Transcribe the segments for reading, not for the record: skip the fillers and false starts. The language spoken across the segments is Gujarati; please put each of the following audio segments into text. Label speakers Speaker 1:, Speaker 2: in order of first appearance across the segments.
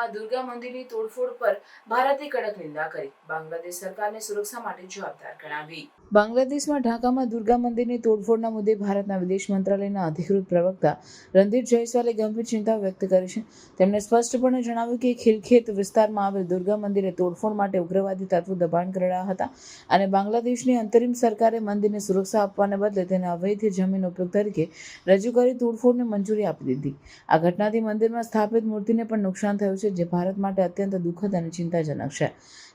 Speaker 1: ઢાકામાં દુર્ગા મંદિરની તોડફોડ પર ભારતે કડક નિંદા કરી. બાંગ્લાદેશ સરકારને સુરક્ષા માટે જવાબદાર ગણાવી. બાંગ્લાદેશમાં ઢાકામાં દુર્ગા મંદિરની તોડફોડના મુદ્દે ભારતના વિદેશ મંત્રાલયના અધિકૃત પ્રવક્તા રણદીપ જયસ્વાલે ગંભીર ચિંતા વ્યક્ત કરી છે. તેમણે સ્પષ્ટપણે જણાવ્યું કે ખિલખેત વિસ્તારમાં આવેલ દુર્ગા મંદિરે તોડફોડ માટે ઉગ્રવાદી તત્વો દબાણ કરી રહ્યા હતા અને બાંગ્લાદેશની અંતરિમ સરકારે મંદિરને સુરક્ષા આપવાને બદલે તેને અવૈધ જમીન ઉપયોગ તરીકે રજૂ કરી તોડફોડને મંજૂરી આપી દીધી. આ ઘટનાથી મંદિરમાં સ્થાપિત મૂર્તિને પણ નુકસાન થયું છે, જે ભારત માટે અત્યંત દુઃખદ અને ચિંતાજનક છે.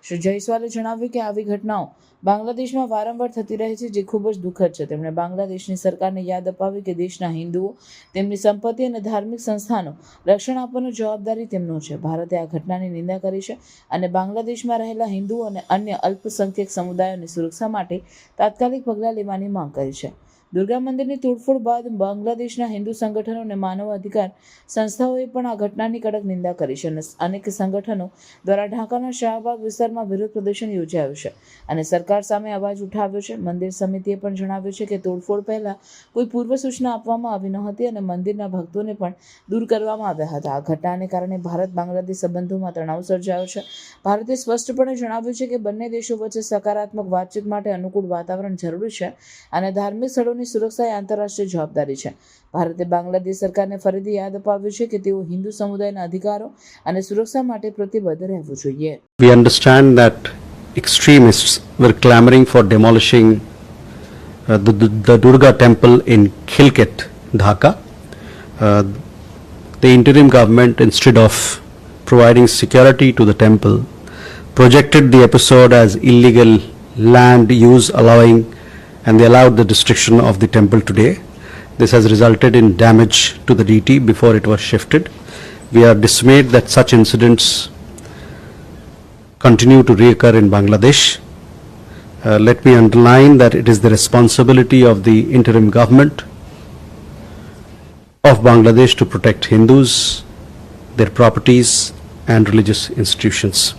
Speaker 1: શ્રી જયસ્વાલે જણાવ્યું કે આવી ઘટનાઓ બાંગ્લાદેશમાં વારંવાર થતી રહે છે, જે ખૂબ જ દુઃખદ છે. તેમણે બાંગ્લાદેશની સરકારને યાદ અપાવી કે દેશના હિન્દુઓ, તેમની સંપત્તિ અને ધાર્મિક સંસ્થાનો રક્ષણ આપવાની જવાબદારી તેમનો છે. ભારતે આ ઘટનાની નિંદા કરી છે અને બાંગ્લાદેશમાં રહેલા હિન્દુઓ અને અન્ય અલ્પસંખ્યક સમુદાયોની સુરક્ષા માટે તાત્કાલિક પગલાં લેવાની માંગ કરી છે. દુર્ગા મંદિરની તોડફોડ બાદ બાંગ્લાદેશના હિન્દુ સંગઠનો અને માનવ અધિકાર સંસ્થાઓએ પણ આ ઘટનાની કડક નિંદા કરી છે અને અનેક સંગઠનો દ્વારા ઢાકાના શાહબાગ વિસ્તારમાં વિરોધ પ્રદર્શન યોજાયું છે અને સરકાર સામે અવાજ ઉઠાવ્યો છે. મંદિર સમિતિએ પણ જણાવ્યું છે કે તોડફોડ પહેલા કોઈ પૂર્વ સૂચના આપવામાં આવી નહોતી અને મંદિરના ભક્તોને પણ દૂર કરવામાં આવ્યા હતા. આ ઘટનાને કારણે ભારત બાંગ્લાદેશ સંબંધોમાં તણાવ સર્જાયો છે. ભારતે સ્પષ્ટપણે જણાવ્યું છે કે બંને દેશો વચ્ચે સકારાત્મક વાતચીત માટે અનુકૂળ વાતાવરણ જરૂરી છે અને ધાર્મિક સ્થળોની સુરક્ષા એ આંતરરાષ્ટ્રીય જવાબદારી છે. ભારતે બાંગ્લાદેશ સરકારને ફરીથી યાદ અપાવ્યું છે કે તેઓ હિન્દુ સમુદાયના અધિકારો અને સુરક્ષા માટે પ્રતિબદ્ધ રહેવું જોઈએ.
Speaker 2: We understand that extremists were clamoring for demolishing the Durga temple in Khilkhet, Dhaka. The interim government, instead of providing security to the temple, projected the episode as illegal land use and they allowed the destruction of the temple today. This has resulted in damage to the deity before it was shifted. We are dismayed that such incidents continue to reoccur in Bangladesh. Let me underline that it is the responsibility of the interim government of Bangladesh to protect Hindus, their properties and religious institutions.